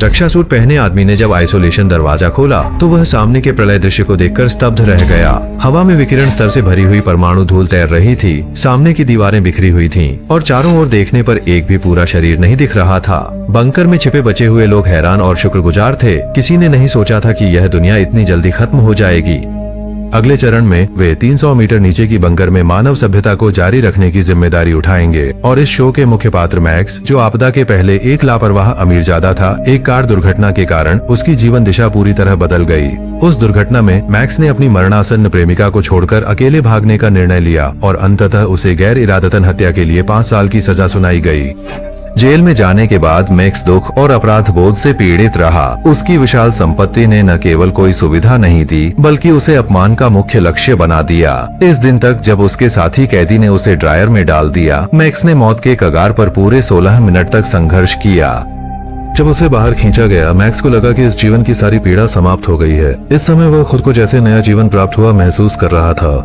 रक्षा suit पहने आदमी ने जब आइसोलेशन दरवाजा खोला तो वह सामने के प्रलय दृश्य को देखकर स्तब्ध रह गया। हवा में विकिरण स्तर से भरी हुई परमाणु धूल तैर रही थी, सामने की दीवारें बिखरी हुई थीं और चारों ओर देखने पर एक भी पूरा शरीर नहीं दिख रहा था। बंकर में छिपे बचे हुए लोग हैरान और शुक्रगुजार थे। किसी ने नहीं सोचा था कि यह दुनिया इतनी जल्दी खत्म हो जाएगी। अगले चरण में वे 300 मीटर नीचे की बंकर में मानव सभ्यता को जारी रखने की जिम्मेदारी उठाएंगे और इस शो के मुख्य पात्र मैक्स, जो आपदा के पहले एक लापरवाह अमीरजादा था, एक कार दुर्घटना के कारण उसकी जीवन दिशा पूरी तरह बदल गई। उस दुर्घटना में मैक्स ने अपनी मरणासन्न प्रेमिका को छोड़कर अकेले भागने का निर्णय लिया और अंततः उसे गैर इरादतन हत्या के लिए 5 साल की सजा सुनाई गई। जेल में जाने के बाद मैक्स दुख और अपराध बोध से पीड़ित रहा। उसकी विशाल संपत्ति ने न केवल कोई सुविधा नहीं दी बल्कि उसे अपमान का मुख्य लक्ष्य बना दिया। इस दिन तक जब उसके साथी कैदी ने उसे ड्रायर में डाल दिया। मैक्स ने मौत के कगार पर पूरे 16 मिनट तक संघर्ष किया। जब उसे बाहर खींचा गया, मैक्स को लगा कि इस जीवन की सारी पीड़ा समाप्त हो गई है। इस समय वह खुद को जैसे नया जीवन प्राप्त हुआ महसूस कर रहा था।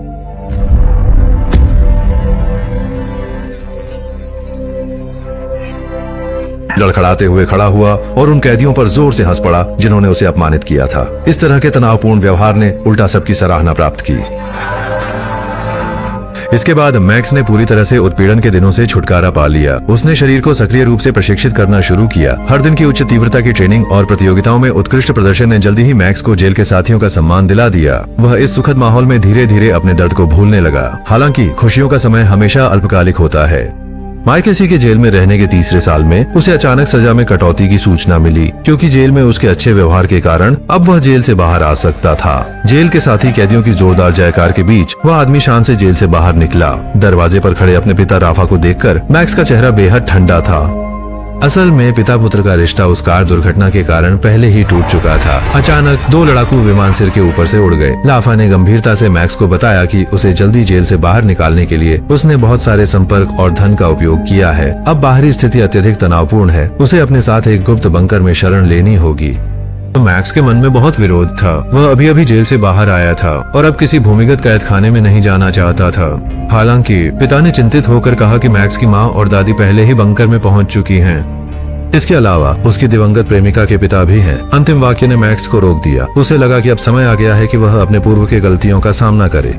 लड़खड़ाते हुए खड़ा हुआ और उन कैदियों पर जोर से हंस पड़ा जिन्होंने उसे अपमानित किया था। इस तरह के तनावपूर्ण व्यवहार ने उल्टा सबकी सराहना प्राप्त की। इसके बाद मैक्स ने पूरी तरह से उत्पीड़न के दिनों से छुटकारा पा लिया। उसने शरीर को सक्रिय रूप से प्रशिक्षित करना शुरू किया। हर दिन की उच्च तीव्रता की ट्रेनिंग और प्रतियोगिताओं में उत्कृष्ट प्रदर्शन ने जल्दी ही मैक्स को जेल के साथियों का सम्मान दिला दिया। वह इस सुखद माहौल में धीरे धीरे अपने दर्द को भूलने लगा। हालांकि खुशियों का समय हमेशा अल्पकालिक होता है। माइकेसी के जेल में रहने के तीसरे साल में उसे अचानक सजा में कटौती की सूचना मिली, क्योंकि जेल में उसके अच्छे व्यवहार के कारण अब वह जेल से बाहर आ सकता था। जेल के साथी कैदियों की जोरदार जयकार के बीच वह आदमी शान से जेल से बाहर निकला। दरवाजे पर खड़े अपने पिता राफा को देखकर मैक्स का चेहरा बेहद ठंडा था। असल में पिता पुत्र का रिश्ता उस कार दुर्घटना के कारण पहले ही टूट चुका था। अचानक 2 लड़ाकू विमान सिर के ऊपर से उड़ गए। लाफा ने गंभीरता से मैक्स को बताया कि उसे जल्दी जेल से बाहर निकालने के लिए उसने बहुत सारे संपर्क और धन का उपयोग किया है। अब बाहरी स्थिति अत्यधिक तनावपूर्ण है। उसे अपने साथ एक गुप्त बंकर में शरण लेनी होगी। मैक्स के मन में बहुत विरोध था। वह अभी अभी जेल से बाहर आया था और अब किसी भूमिगत कैद खाने में नहीं जाना चाहता था। हालांकि पिता ने चिंतित होकर कहा कि मैक्स की माँ और दादी पहले ही बंकर में पहुंच चुकी हैं। इसके अलावा उसकी दिवंगत प्रेमिका के पिता भी हैं। अंतिम वाक्य ने मैक्स को रोक दिया। उसे लगा कि अब समय आ गया है कि वह अपने पूर्व के गलतियों का सामना करे।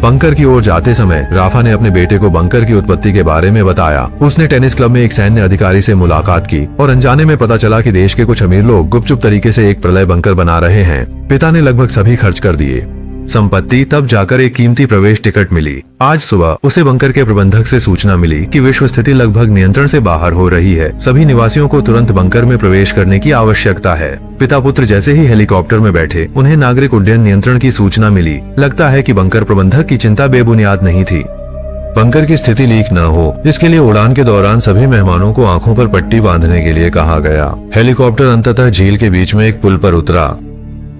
बंकर की ओर जाते समय राफा ने अपने बेटे को बंकर की उत्पत्ति के बारे में बताया। उसने टेनिस क्लब में एक सैन्य अधिकारी से मुलाकात की और अनजाने में पता चला कि देश के कुछ अमीर लोग गुपचुप तरीके से एक प्रलय बंकर बना रहे हैं। पिता ने लगभग सभी खर्च कर दिए। संपत्ति तब जाकर एक कीमती प्रवेश टिकट मिली। आज सुबह उसे बंकर के प्रबंधक से सूचना मिली कि विश्व स्थिति लगभग नियंत्रण से बाहर हो रही है। सभी निवासियों को तुरंत बंकर में प्रवेश करने की आवश्यकता है। पिता पुत्र जैसे ही हेलीकॉप्टर में बैठे, उन्हें नागरिक उड्डयन नियंत्रण की सूचना मिली। लगता है कि बंकर प्रबंधक की चिंता बेबुनियाद नहीं थी। बंकर की स्थिति लीक न हो, इसके लिए उड़ान के दौरान सभी मेहमानों को आंखों पर पट्टी बांधने के लिए कहा गया। हेलीकॉप्टर अंततः झील के बीच में एक पुल पर उतरा।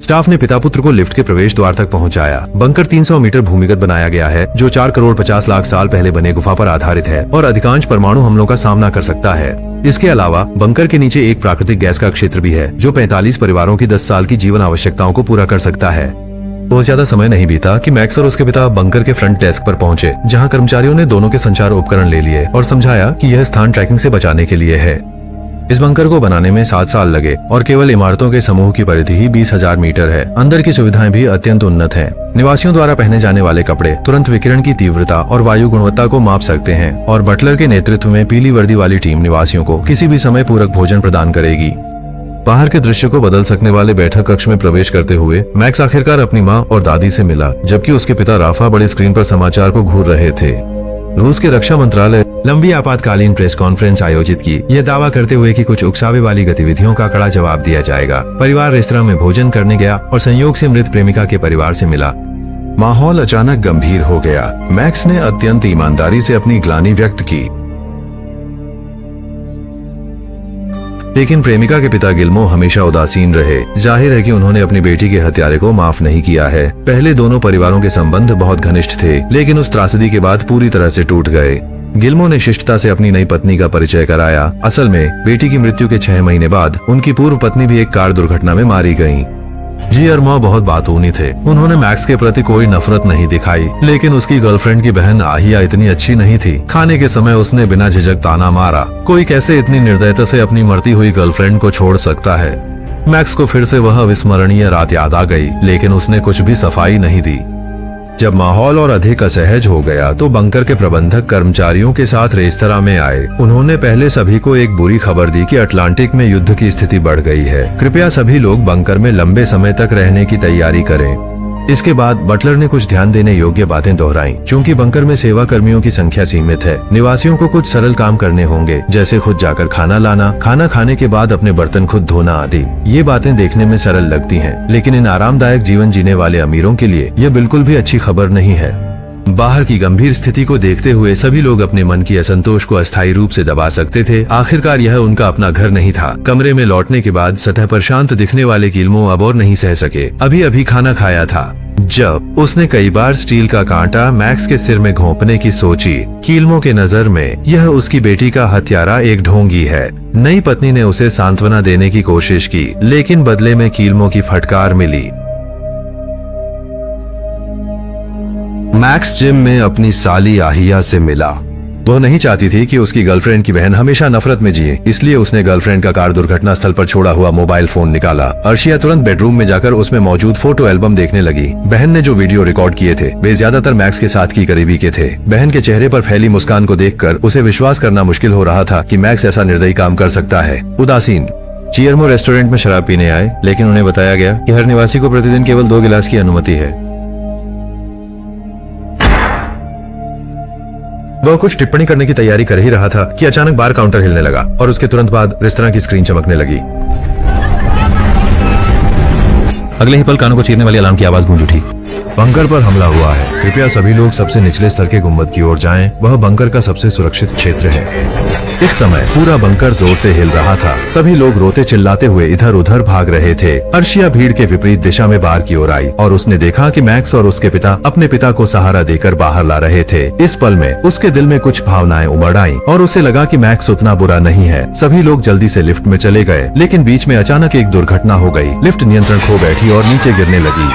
स्टाफ ने पिता पुत्र को लिफ्ट के प्रवेश द्वार तक पहुंचाया। बंकर 300 मीटर भूमिगत बनाया गया है, जो 4 करोड़ 50 लाख साल पहले बने गुफा पर आधारित है और अधिकांश परमाणु हमलों का सामना कर सकता है। इसके अलावा बंकर के नीचे एक प्राकृतिक गैस का क्षेत्र भी है, जो 45 परिवारों की 10 साल की जीवन आवश्यकताओं को पूरा कर सकता है। बहुत ज्यादा समय नहीं बीता कि मैक्स और उसके पिता बंकर के फ्रंट डेस्क पर पहुंचे, जहां कर्मचारियों ने दोनों के संचार उपकरण ले लिए और समझाया कि यह स्थान ट्रैकिंग से बचाने के लिए है। इस बंकर को बनाने में 7 साल लगे और केवल इमारतों के समूह की परिधि ही 20,000 मीटर है। अंदर की सुविधाएं भी अत्यंत उन्नत हैं। निवासियों द्वारा पहने जाने वाले कपड़े तुरंत विकिरण की तीव्रता और वायु गुणवत्ता को माप सकते हैं और बटलर के नेतृत्व में पीली वर्दी वाली टीम निवासियों को किसी भी समय पूरक भोजन प्रदान करेगी। बाहर के दृश्य को बदल सकने वाले बैठक कक्ष में प्रवेश करते हुए मैक्स आखिरकार अपनी माँ और दादी से मिला, जबकि उसके पिता राफा बड़ी स्क्रीन पर समाचार को घूर रहे थे। रूस के रक्षा मंत्रालय लंबी आपातकालीन प्रेस कॉन्फ्रेंस आयोजित की, यह दावा करते हुए कि कुछ उकसावे वाली गतिविधियों का कड़ा जवाब दिया जाएगा। परिवार रेस्तरां में भोजन करने गया और संयोग से मृत प्रेमिका के परिवार से मिला। माहौल अचानक गंभीर हो गया। मैक्स ने अत्यंत ईमानदारी से अपनी ग्लानि व्यक्त की, लेकिन प्रेमिका के पिता गिल्मो हमेशा उदासीन रहे। जाहिर है कि उन्होंने अपनी बेटी के हत्यारे को माफ नहीं किया है। पहले दोनों परिवारों के संबंध बहुत घनिष्ठ थे, लेकिन उस त्रासदी के बाद पूरी तरह से टूट गए। गिल्मो ने शिष्टता से अपनी नई पत्नी का परिचय कराया। असल में बेटी की मृत्यु के 6 महीने बाद उनकी पूर्व पत्नी भी एक कार दुर्घटना में मारी गयी। जियर्मो बहुत बातूनी थे। उन्होंने मैक्स के प्रति कोई नफरत नहीं दिखाई, लेकिन उसकी गर्लफ्रेंड की बहन आहिया इतनी अच्छी नहीं थी। खाने के समय उसने बिना झिझक ताना मारा। कोई कैसे इतनी निर्दयता से अपनी मरती हुई गर्लफ्रेंड को छोड़ सकता है। मैक्स को फिर से वह अविस्मरणीय रात याद आ गई, लेकिन उसने कुछ भी सफाई नहीं दी। जब माहौल और अधिक असहज हो गया तो बंकर के प्रबंधक कर्मचारियों के साथ रेस्तरां में आए। उन्होंने पहले सभी को एक बुरी खबर दी कि अटलांटिक में युद्ध की स्थिति बढ़ गई है। कृपया सभी लोग बंकर में लंबे समय तक रहने की तैयारी करें। इसके बाद बटलर ने कुछ ध्यान देने योग्य बातें दोहराई। चूंकि बंकर में सेवा कर्मियों की संख्या सीमित है, निवासियों को कुछ सरल काम करने होंगे, जैसे खुद जाकर खाना लाना, खाना खाने के बाद अपने बर्तन खुद धोना आदि। ये बातें देखने में सरल लगती हैं, लेकिन इन आरामदायक जीवन जीने वाले अमीरों के लिए यह बिल्कुल भी अच्छी खबर नहीं है। बाहर की गंभीर स्थिति को देखते हुए सभी लोग अपने मन की असंतोष को अस्थायी रूप से दबा सकते थे। आखिरकार यह उनका अपना घर नहीं था। कमरे में लौटने के बाद सतह पर शांत दिखने वाले किल्मो अब और नहीं सह सके। अभी अभी खाना खाया था जब उसने कई बार स्टील का कांटा मैक्स के सिर में घोंपने की सोची। किल्मो के नजर में यह उसकी बेटी का हत्यारा एक ढोंगी है। नई पत्नी ने उसे सांत्वना देने की कोशिश की, लेकिन बदले में किल्मो की फटकार मिली। मैक्स जिम में अपनी साली आहिया से मिला। वह नहीं चाहती थी कि उसकी गर्लफ्रेंड की बहन हमेशा नफरत में जिए, इसलिए उसने गर्लफ्रेंड का कार दुर्घटना स्थल पर छोड़ा हुआ मोबाइल फोन निकाला। अर्शिया तुरंत बेडरूम में जाकर उसमें मौजूद फोटो एल्बम देखने लगी। बहन ने जो वीडियो रिकॉर्ड किए थे वे ज्यादातर मैक्स के साथ की करीबी के थे। बहन के चेहरे पर फैली मुस्कान को देखकर उसे विश्वास करना मुश्किल हो रहा था कि मैक्स ऐसा निर्दयी काम कर सकता है। उदासीन चियर्मो रेस्टोरेंट में शराब पीने आए, लेकिन उन्हें बताया गया कि हर निवासी को प्रतिदिन केवल 2 गिलास की अनुमति है। वह कुछ टिप्पणी करने की तैयारी कर ही रहा था कि अचानक बार काउंटर हिलने लगा और उसके तुरंत बाद रेस्तरां की स्क्रीन चमकने लगी। अगले ही पल कानों को चीरने वाली अलार्म की आवाज गूंज उठी। बंकर पर हमला हुआ है। कृपया सभी लोग सबसे निचले स्तर के गुंबद की ओर जाएं। वह बंकर का सबसे सुरक्षित क्षेत्र है। इस समय पूरा बंकर जोर से हिल रहा था। सभी लोग रोते चिल्लाते हुए इधर उधर भाग रहे थे। अर्शिया भीड़ के विपरीत दिशा में बाहर की ओर आई और उसने देखा कि मैक्स और उसके पिता अपने पिता को सहारा देकर बाहर ला रहे थे। इस पल में उसके दिल में कुछ भावनाएं उमड़ आईं और उसे लगा कि मैक्स उतना बुरा नहीं है। सभी लोग जल्दी से लिफ्ट में चले गए, लेकिन बीच में अचानक एक दुर्घटना हो गई। लिफ्ट नियंत्रण खो बैठी और नीचे गिरने लगी।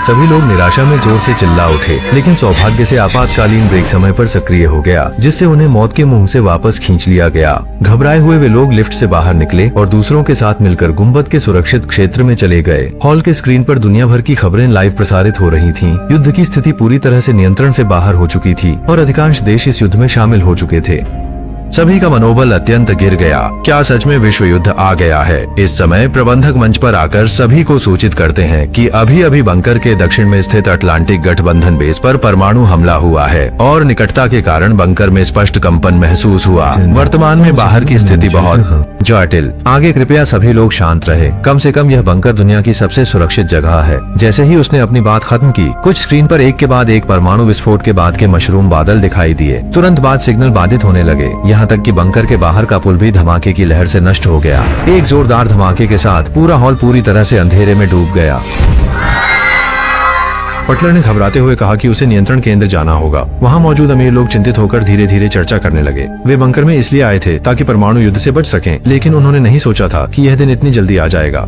सभी लोग निराशा में जोर से चिल्ला उठे, लेकिन सौभाग्य से आपातकालीन ब्रेक समय पर सक्रिय हो गया, जिससे उन्हें मौत के मुंह से वापस खींच लिया गया। घबराए हुए वे लोग लिफ्ट से बाहर निकले और दूसरों के साथ मिलकर गुंबद के सुरक्षित क्षेत्र में चले गए। हॉल के स्क्रीन पर दुनिया भर की खबरें लाइव प्रसारित हो रही थीं। युद्ध की स्थिति पूरी तरह से नियंत्रण से बाहर हो चुकी थी और अधिकांश देश इस युद्ध में शामिल हो चुके थे। सभी का मनोबल अत्यंत गिर गया। क्या सच में विश्व युद्ध आ गया है? इस समय प्रबंधक मंच पर आकर सभी को सूचित करते हैं कि अभी अभी बंकर के दक्षिण में स्थित अटलांटिक गठबंधन बेस पर परमाणु हमला हुआ है और निकटता के कारण बंकर में स्पष्ट कंपन महसूस हुआ। वर्तमान में बाहर की स्थिति बहुत जटिल। आगे कृपया सभी लोग शांत रहे। कम से कम यह बंकर दुनिया की सबसे सुरक्षित जगह है। जैसे ही उसने अपनी बात खत्म की, कुछ स्क्रीन पर एक के बाद एक परमाणु विस्फोट के बाद के मशरूम बादल दिखाई दिए। तुरंत बाद सिग्नल बाधित होने लगे, यहाँ तक कि बंकर के बाहर का पुल भी धमाके की लहर से नष्ट हो गया। एक जोरदार धमाके के साथ पूरा हॉल पूरी तरह से अंधेरे में डूब गया। बटलर ने घबराते हुए कहा कि उसे नियंत्रण केंद्र जाना होगा। वहाँ मौजूद अमीर लोग चिंतित होकर धीरे धीरे चर्चा करने लगे। वे बंकर में इसलिए आए थे ताकि परमाणु युद्ध से बच सकें, लेकिन उन्होंने नहीं सोचा था कि यह दिन इतनी जल्दी आ जाएगा।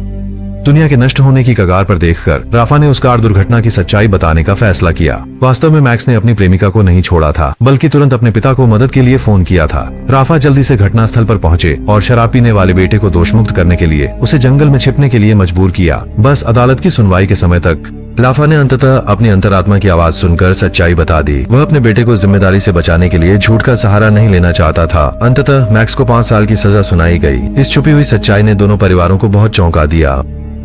दुनिया के नष्ट होने की कगार पर देखकर राफा ने उस कार दुर्घटना की सच्चाई बताने का फैसला किया। वास्तव में मैक्स ने अपनी प्रेमिका को नहीं छोड़ा था, बल्कि तुरंत अपने पिता को मदद के लिए फोन किया था। राफा जल्दी से घटनास्थल पर पहुंचे और शराब पीने वाले बेटे को दोषमुक्त करने के लिए उसे जंगल में छिपने के लिए मजबूर किया। बस अदालत की सुनवाई के समय तक राफा ने अंततः अपनी अंतरात्मा की आवाज सुनकर सच्चाई बता दी। वह अपने बेटे को जिम्मेदारी से बचाने के लिए झूठ का सहारा नहीं लेना चाहता था। अंततः मैक्स को 5 साल की सजा सुनाई गई। इस छुपी हुई सच्चाई ने दोनों परिवारों को बहुत चौंका दिया।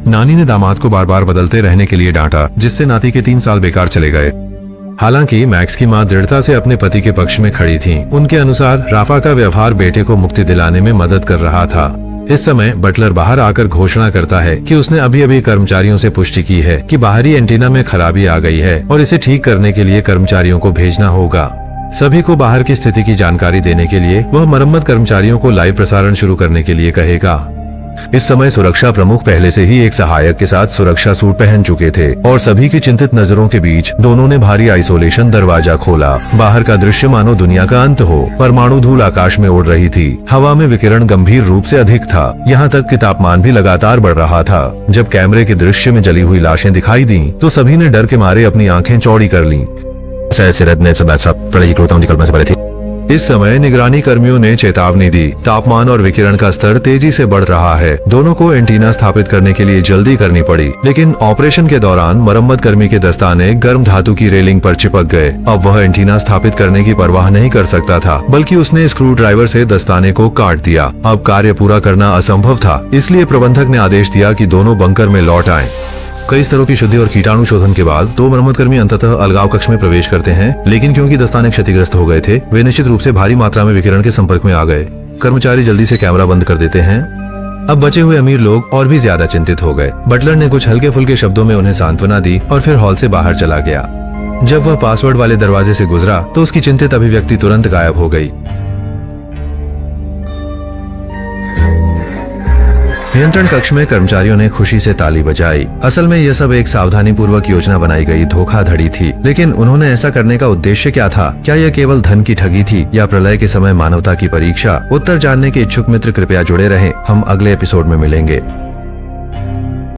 नानी ने दामाद को बार बार बदलते रहने के लिए डांटा, जिससे नाती के 3 साल बेकार चले गए। हालांकि मैक्स की मां दृढ़ता से अपने पति के पक्ष में खड़ी थी। उनके अनुसार राफा का व्यवहार बेटे को मुक्ति दिलाने में मदद कर रहा था। इस समय बटलर बाहर आकर घोषणा करता है कि उसने अभी अभी कर्मचारियों से पुष्टि की है कि बाहरी एंटीना में खराबी आ गई है और इसे ठीक करने के लिए कर्मचारियों को भेजना होगा। सभी को बाहर की स्थिति की जानकारी देने के लिए वह मरम्मत कर्मचारियों को लाइव प्रसारण शुरू करने के लिए कहेगा। इस समय सुरक्षा प्रमुख पहले से ही एक सहायक के साथ सुरक्षा सूट पहन चुके थे और सभी की चिंतित नजरों के बीच दोनों ने भारी आइसोलेशन दरवाजा खोला। बाहर का दृश्य मानो दुनिया का अंत हो। परमाणु धूल आकाश में उड़ रही थी। हवा में विकिरण गंभीर रूप से अधिक था। यहाँ तक कि तापमान भी लगातार बढ़ रहा था। जब कैमरे के दृश्य में जली हुई लाशें दिखाई दी तो सभी ने डर के मारे अपनी आंखें चौड़ी कर लीं। इस समय निगरानी कर्मियों ने चेतावनी दी। तापमान और विकिरण का स्तर तेजी से बढ़ रहा है। दोनों को एंटीना स्थापित करने के लिए जल्दी करनी पड़ी, लेकिन ऑपरेशन के दौरान मरम्मत कर्मी के दस्ताने गर्म धातु की रेलिंग पर चिपक गए। अब वह एंटीना स्थापित करने की परवाह नहीं कर सकता था, बल्कि उसने स्क्रू ड्राइवर से दस्ताने को काट दिया। अब कार्य पूरा करना असंभव था, इसलिए प्रबंधक ने आदेश दिया कि दोनों बंकर में लौट आएं। कई स्तरों की शुद्धि और कीटाणु शोधन के बाद दो मरम्मत कर्मी अंततः अलगाव कक्ष में प्रवेश करते हैं, लेकिन क्योंकि दस्ताने क्षतिग्रस्त हो गए थे, वे निश्चित रूप से भारी मात्रा में विकिरण के संपर्क में आ गए। कर्मचारी जल्दी से कैमरा बंद कर देते हैं। अब बचे हुए अमीर लोग और भी ज्यादा चिंतित हो गए। बटलर ने कुछ हल्के फुल्के शब्दों में उन्हें सांत्वना दी और फिर हॉल से बाहर चला गया। जब वह पासवर्ड वाले दरवाजे से गुजरा तो उसकी चिंतित अभिव्यक्ति तुरंत गायब हो गई। नियंत्रण कक्ष में कर्मचारियों ने खुशी से ताली बजाई। असल में यह सब एक सावधानी पूर्वक योजना बनाई गई धोखाधड़ी थी, लेकिन उन्होंने ऐसा करने का उद्देश्य क्या था? क्या यह केवल धन की ठगी थी या प्रलय के समय मानवता की परीक्षा? उत्तर जानने के इच्छुक मित्र कृपया जुड़े रहें। हम अगले एपिसोड में मिलेंगे।